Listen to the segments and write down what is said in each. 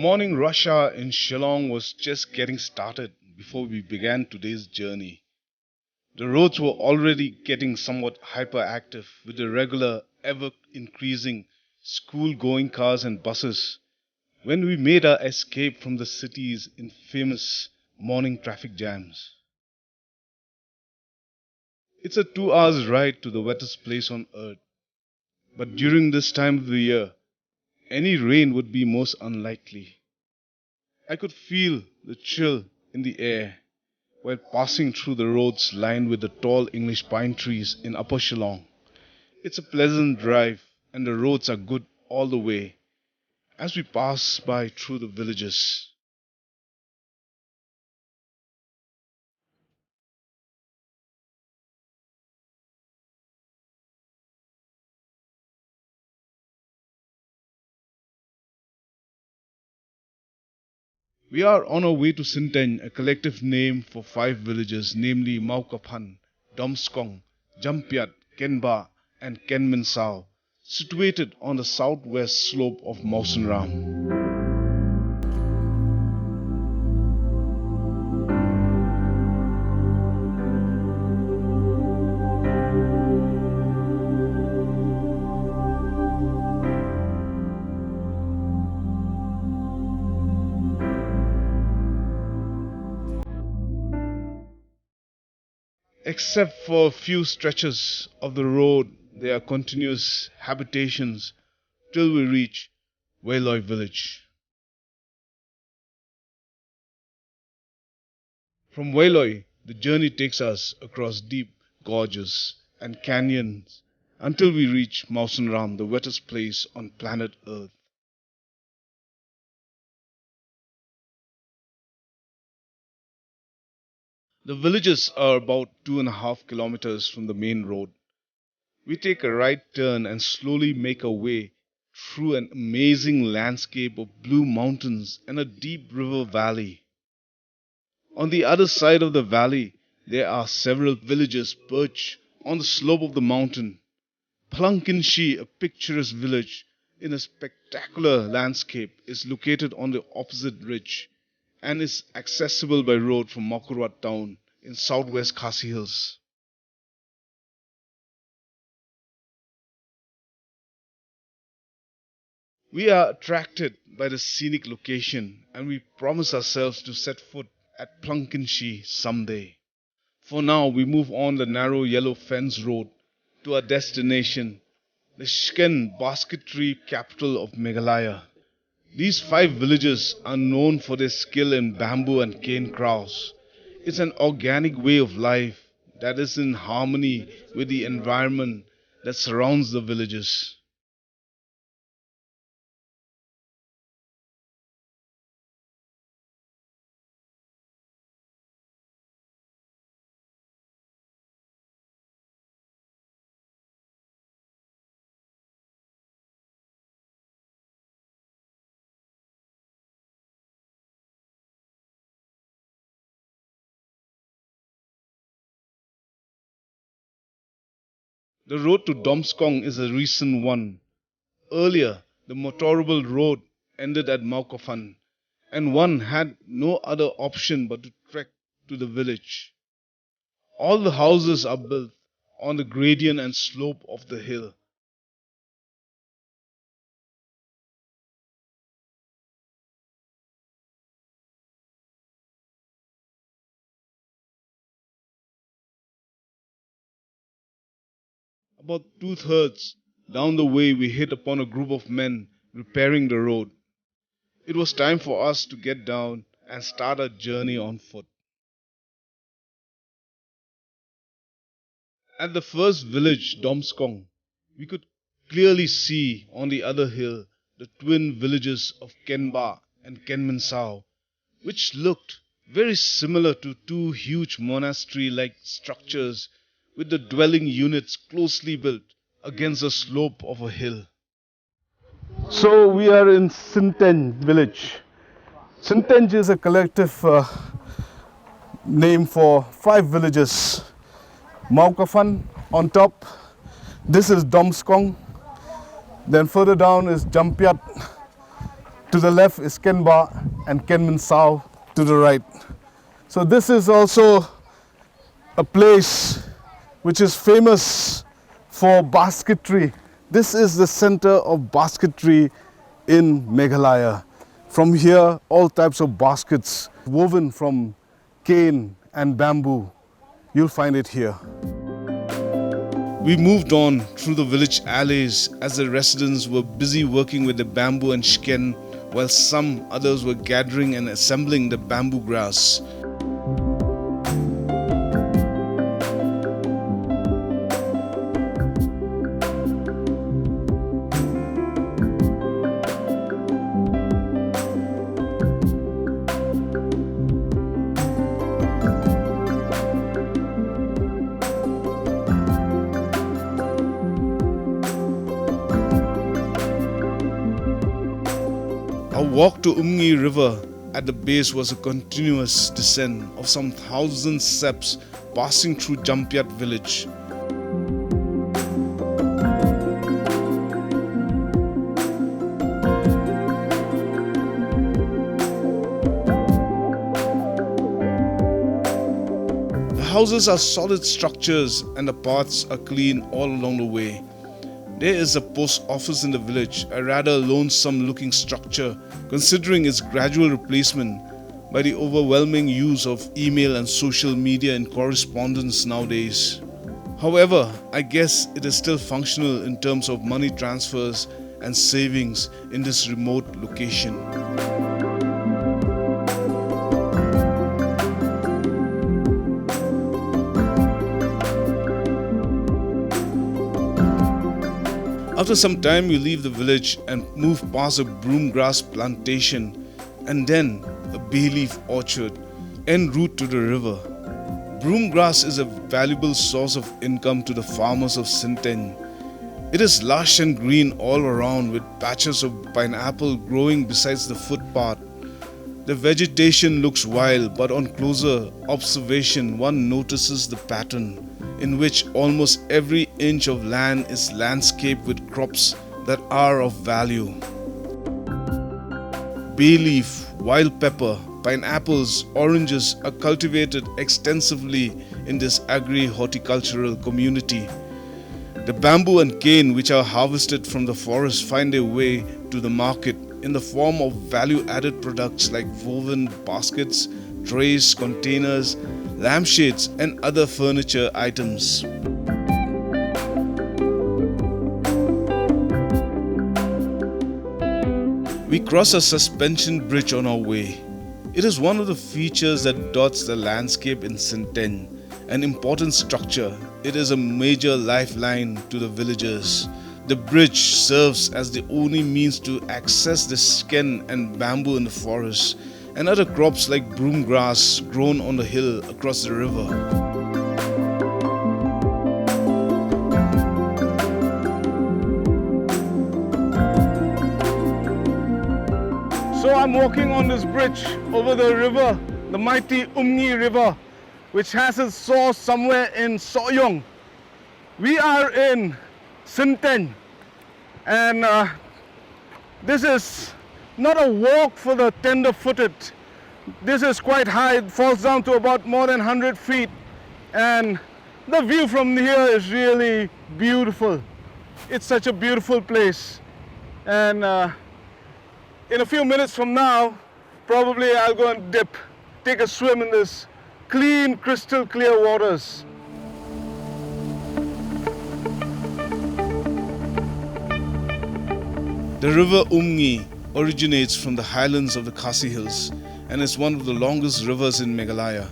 morning rush hour in Shillong was just getting started before we began today's journey. The roads were already getting somewhat hyperactive with the regular, ever increasing school going cars and buses when we made our escape from the city's infamous morning traffic jams. It's a 2 hours ride to the wettest place on earth, but during this time of the year, any rain would be most unlikely. I could feel the chill in the air while passing through the roads lined with the tall English pine trees in Upper Shillong. It's a pleasant drive, and the roads are good all the way as we pass by through the villages. We are on our way to Syntein, a collective name for five villages, namely Maukapan, Domskong, Jampiat, Kenba, and Kenminsao, situated on the southwest slope of Mawsynram. Except for a few stretches of the road, there are continuous habitations till we reach Wailoi village. From Wailoi, the journey takes us across deep gorges and canyons until we reach Mawsynram, the wettest place on planet Earth. The villages are about 2.5 kilometers from the main road. We take a right turn and slowly make our way through an amazing landscape of blue mountains and a deep river valley. On the other side of the valley, there are several villages perched on the slope of the mountain. Plunkinshi, a picturesque village in a spectacular landscape, is located on the opposite ridge and is accessible by road from Makurwat town in southwest Khasi Hills. We are attracted by the scenic location and we promise ourselves to set foot at Plunkinshi someday. For now, we move on the narrow yellow fence road to our destination, the Shken basketry capital of Meghalaya. These five villages are known for their skill in bamboo and cane crafts. It's an organic way of life that is in harmony with the environment that surrounds the villages. The road to Domskong is a recent one. Earlier, the motorable road ended at Maukafan, and one had no other option but to trek to the village. All the houses are built on the gradient and slope of the hill. About two-thirds down the way, we hit upon a group of men repairing the road. It was time for us to get down and start our journey on foot. At the first village, Domskong, we could clearly see on the other hill the twin villages of Kenba and Kenminsao, which looked very similar to two huge monastery like structures with the dwelling units closely built against the slope of a hill. So we are in Syntein village. Syntein is a collective name for five villages. Maukafan on top, this is Domskong, then further down is Jampiat, To the left is Kenba and Kenminsao to the right. So this is also a place which is famous for basketry. This is the center of basketry in Meghalaya. From here, all types of baskets woven from cane and bamboo. You'll find it here. We moved on through the village alleys as the residents were busy working with the bamboo and shken, while some others were gathering and assembling the bamboo grass. Our walk to Umngi river at the base was a continuous descent of some 1,000 steps passing through Jampiat village. The houses are solid structures and the paths are clean all along the way. There is a post office in the village, a rather lonesome looking structure considering its gradual replacement by the overwhelming use of email and social media in correspondence nowadays. However, I guess it is still functional in terms of money transfers and savings in this remote location. After some time, we leave the village and move past a broomgrass plantation and then a bay leaf orchard en route to the river. Broomgrass is a valuable source of income to the farmers of Syntein. It is lush and green all around with patches of pineapple growing besides the footpath. The vegetation looks wild, but on closer observation one notices the pattern in which almost every inch of land is landscaped with crops that are of value. Bay leaf, wild pepper, pineapples, oranges are cultivated extensively in this agri-horticultural community. The bamboo and cane which are harvested from the forest find their way to the market in the form of value-added products like woven baskets, trays, containers, lampshades and other furniture items. We cross a suspension bridge on our way. It is one of the features that dots the landscape in Syntein. An important structure, it is a major lifeline to the villagers. The bridge serves as the only means to access the shken and bamboo in the forest and other crops like broomgrass grown on the hill across the river. So I'm walking on this bridge over the river, the mighty Umngi river, which has its source somewhere in Soyong. We are in Syntein, and this is not a walk for the tender-footed. This is quite high, it falls down to about more than 100 feet, and the view from here is really beautiful. It's such a beautiful place, and in a few minutes from now, probably I'll go and take a swim in this clean, crystal clear waters. The river Umngi originates from the highlands of the Khasi hills and is one of the longest rivers in Meghalaya.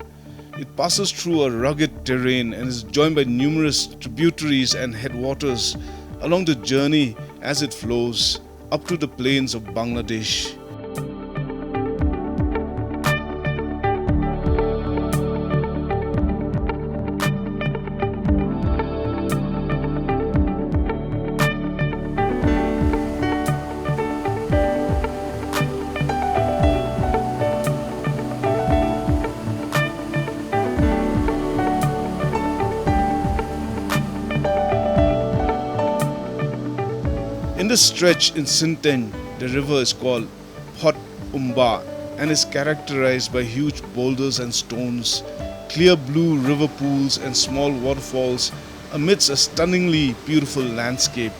It passes through a rugged terrain and is joined by numerous tributaries and headwaters along the journey as it flows up to the plains of Bangladesh. In this stretch in Syntein, the river is called Pot Umba and is characterized by huge boulders and stones, clear blue river pools, and small waterfalls amidst a stunningly beautiful landscape.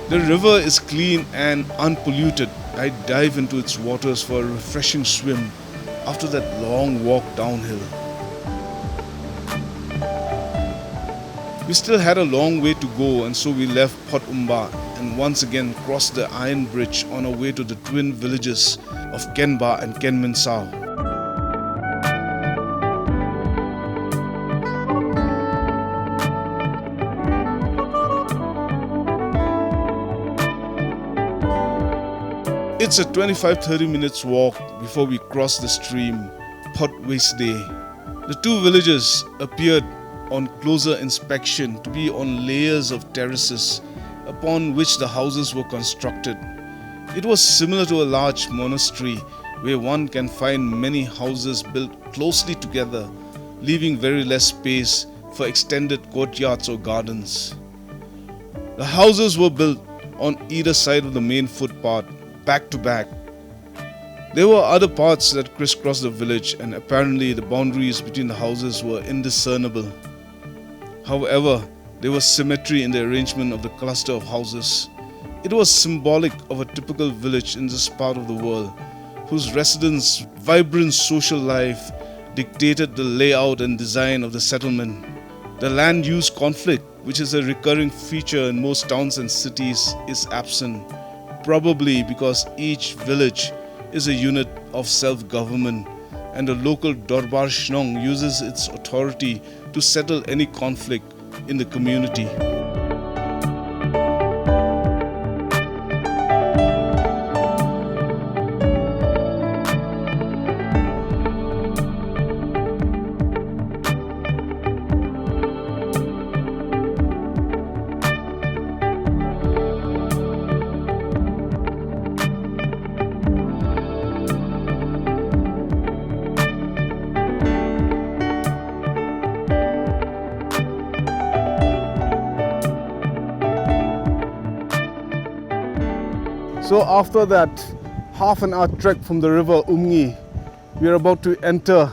The river is clean and unpolluted. I dive into its waters for a refreshing swim after that long walk downhill. We still had a long way to go, and so we left Pot Umba and once again crossed the iron bridge on our way to the twin villages of Kenba and Kenminsao. It's a 25-30 minutes walk before we cross the stream Pot Waisde. The two villages appeared on closer inspection to be on layers of terraces upon which the houses were constructed. It was similar to a large monastery where one can find many houses built closely together, leaving very less space for extended courtyards or gardens. The houses were built on either side of the main footpath, back to back. There were other paths that crisscrossed the village, and apparently the boundaries between the houses were indiscernible. However, there was symmetry in the arrangement of the cluster of houses. It was symbolic of a typical village in this part of the world, whose residents' vibrant social life dictated the layout and design of the settlement. The land use conflict, which is a recurring feature in most towns and cities, is absent, probably because each village is a unit of self-government and the local Dorbar Shnong uses its authority to settle any conflict in the community. So after that half an hour trek from the river Umngi, we are about to enter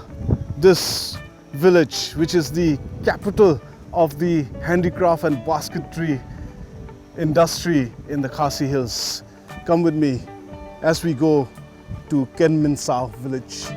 this village, which is the capital of the handicraft and basketry industry in the Khasi Hills. Come with me as we go to Kenminsao village.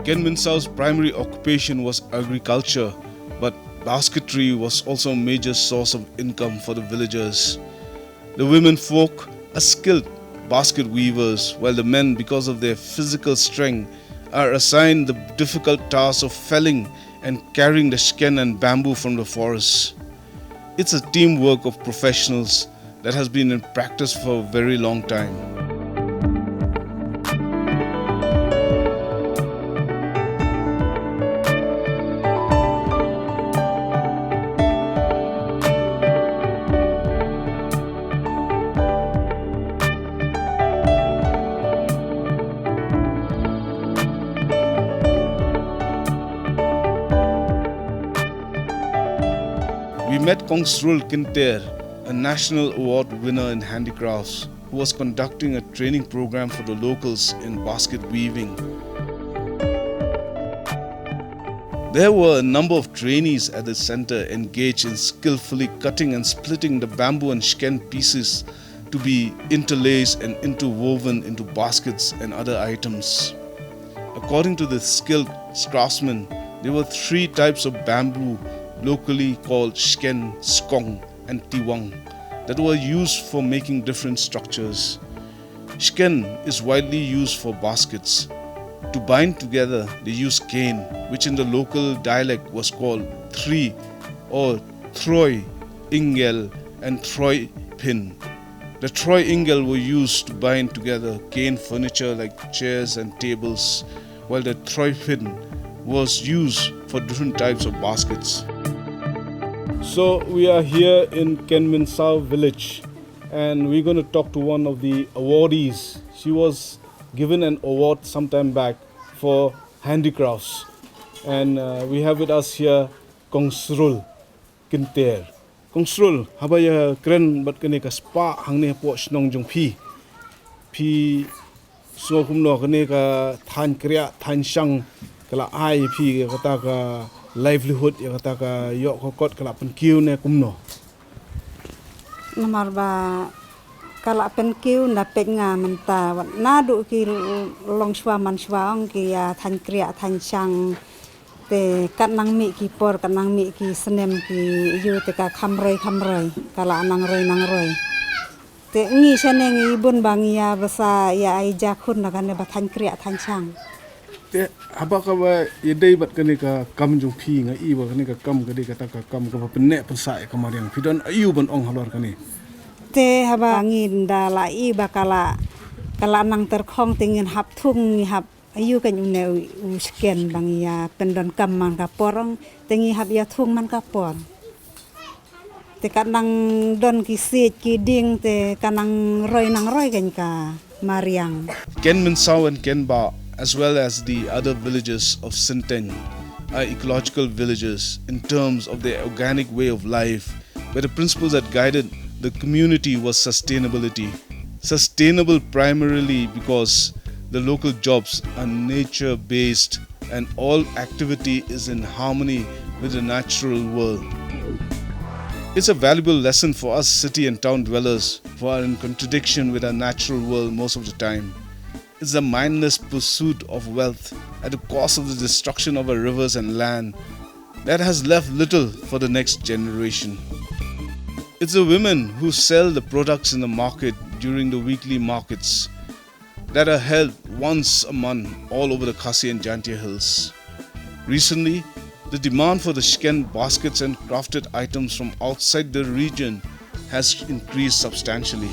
Kenminsao's primary occupation was agriculture, but basketry was also a major source of income for the villagers. The women folk are skilled basket weavers, while the men, because of their physical strength, are assigned the difficult task of felling and carrying the sken and bamboo from the forest. It's a teamwork of professionals that has been in practice for a very long time. met Kongsrul Kinter, a national award winner in handicrafts, who was conducting a training program for the locals in basket weaving. There were a number of trainees at the center engaged in skillfully cutting and splitting the bamboo and shken pieces to be interlaced and interwoven into baskets and other items. According to the skilled craftsmen, there were 3 types of bamboo locally called shken, skong and tiwang that were used for making different structures. Shken is widely used for baskets. To bind together, they use cane, which in the local dialect was called thri or troi ingel and troi pin. The troi ingel were used to bind together cane furniture like chairs and tables, while the troi pin was used for different types of baskets. So we are here in Kenminsau village, and we're going to talk to one of the awardees. She was given an award sometime back for handicrafts, and we have with us here Kongsrul Kinter. Kongsrul, habaya keren bat kene ka spa hangne po snong jong phi so kumno kene ka than kriya than sang kala ai phi kata ka livelihood ya kata ka yo kokot kala pen kiu ne kumno nomor ba kala pen kiu na penga menta na du ki long shwa man shwa ong ki ya than kriya than sang te kat nang mi ki por kat nang mi ki senem ki yu te ka khamroi kala nang roi te ngi shane ngi bun bang ya basa ya ai ja khun na kan ba than kriya than sang te haba ka ba yedai bat kene ka kam jong phi nga I ba kene ka kam kene ka ta ka kam ka penne pensa ka mariang pidon ayu ban ong halor kene te haba ngin da la I ba kala nang ter khong tingin hap thung hap ayu kan une u sken bang ya pendon kam man ka porong tingi hap ya thung man ka por te kanang don ki sit ki ding te kanang roi kan ka mariang Kenminsau and Kenba, as well as the other villages of Syntein, are ecological villages in terms of their organic way of life, where the principles that guided the community was sustainability. Sustainable primarily because the local jobs are nature-based and all activity is in harmony with the natural world. It's a valuable lesson for us city and town dwellers who are in contradiction with our natural world most of the time. It's the mindless pursuit of wealth at the cost of the destruction of our rivers and land that has left little for the next generation. It's the women who sell the products in the market during the weekly markets that are held once a month all over the Khasi and Jantia hills. Recently, the demand for the shken baskets and crafted items from outside the region has increased substantially.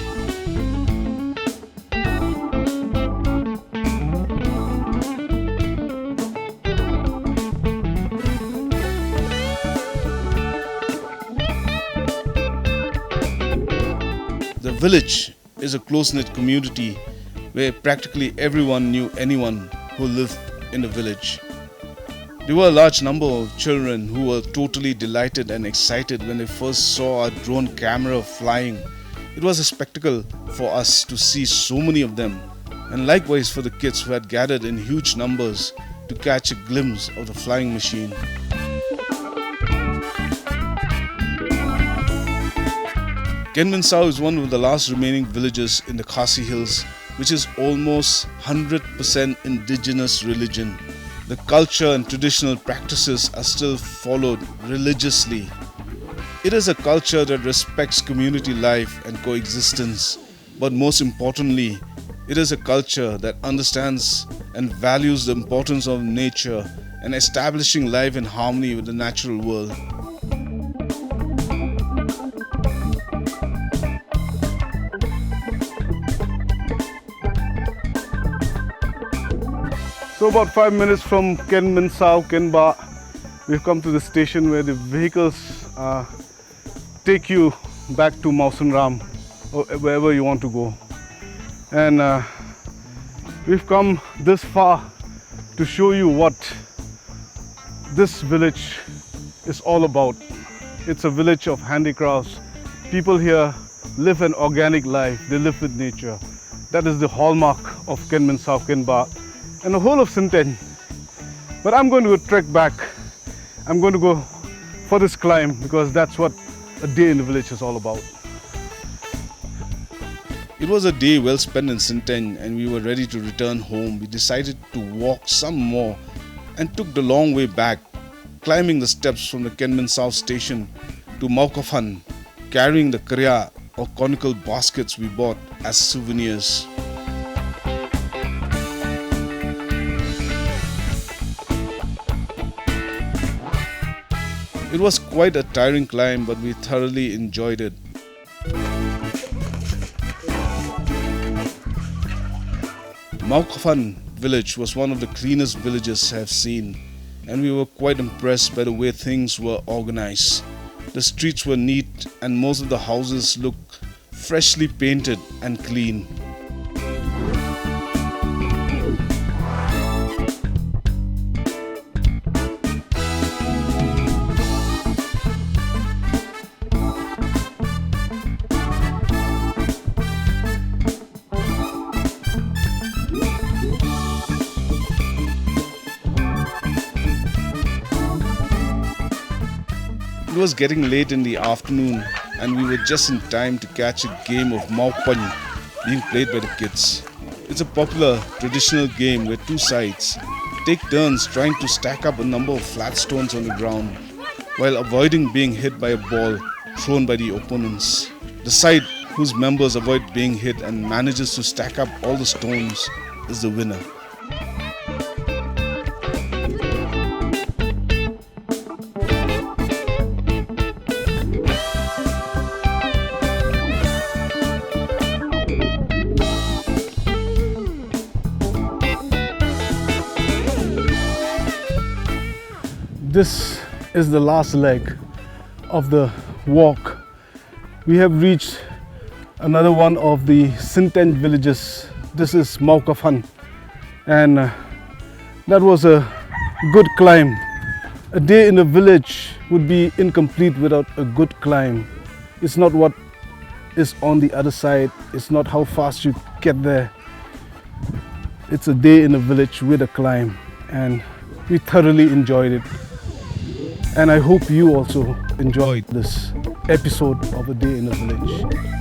The village is a close-knit community where practically everyone knew anyone who lived in the village. There were a large number of children who were totally delighted and excited when they first saw our drone camera flying. It was a spectacle for us to see so many of them, and likewise for the kids who had gathered in huge numbers to catch a glimpse of the flying machine. Kenminsau is one of the last remaining villages in the Khasi hills, which is almost 100% indigenous religion. The culture and traditional practices are still followed religiously. It is a culture that respects community life and coexistence, but most importantly, it is a culture that understands and values the importance of nature and establishing life in harmony with the natural world. So about 5 minutes from Kenminsau, Kenba, we've come to the station where the vehicles take you back to Mausanram or wherever you want to go. And we've come this far to show you what this village is all about. It's a village of handicrafts. People here live an organic life. They live with nature. That is the hallmark of Kenman South Kenba and the whole of Syntein. But I'm going to trek back. I'm going to go for this climb because that's what a day in the village is all about. It was a day well spent in Syntein and we were ready to return home. We decided to walk some more and took the long way back, climbing the steps from the Kenman South station to Maukafan, carrying the kriya or conical baskets we bought as souvenirs. It was quite a tiring climb, but we thoroughly enjoyed it. Maukafan village was one of the cleanest villages I have seen, and we were quite impressed by the way things were organized. The streets were neat and most of the houses looked freshly painted and clean. It was getting late in the afternoon and we were just in time to catch a game of Maupany being played by the kids. It's a popular traditional game where two sides take turns trying to stack up a number of flat stones on the ground while avoiding being hit by a ball thrown by the opponents. The side whose members avoid being hit and manages to stack up all the stones is the winner. This is the last leg of the walk. We have reached another one of the Syntein villages. This is Maukafan, and that was a good climb. A day in a village would be incomplete without a good climb. It's not what is on the other side, it's not how fast you get there. It's a day in a village with a climb, and we thoroughly enjoyed it. And I hope you also enjoyed this episode of A Day in a Village.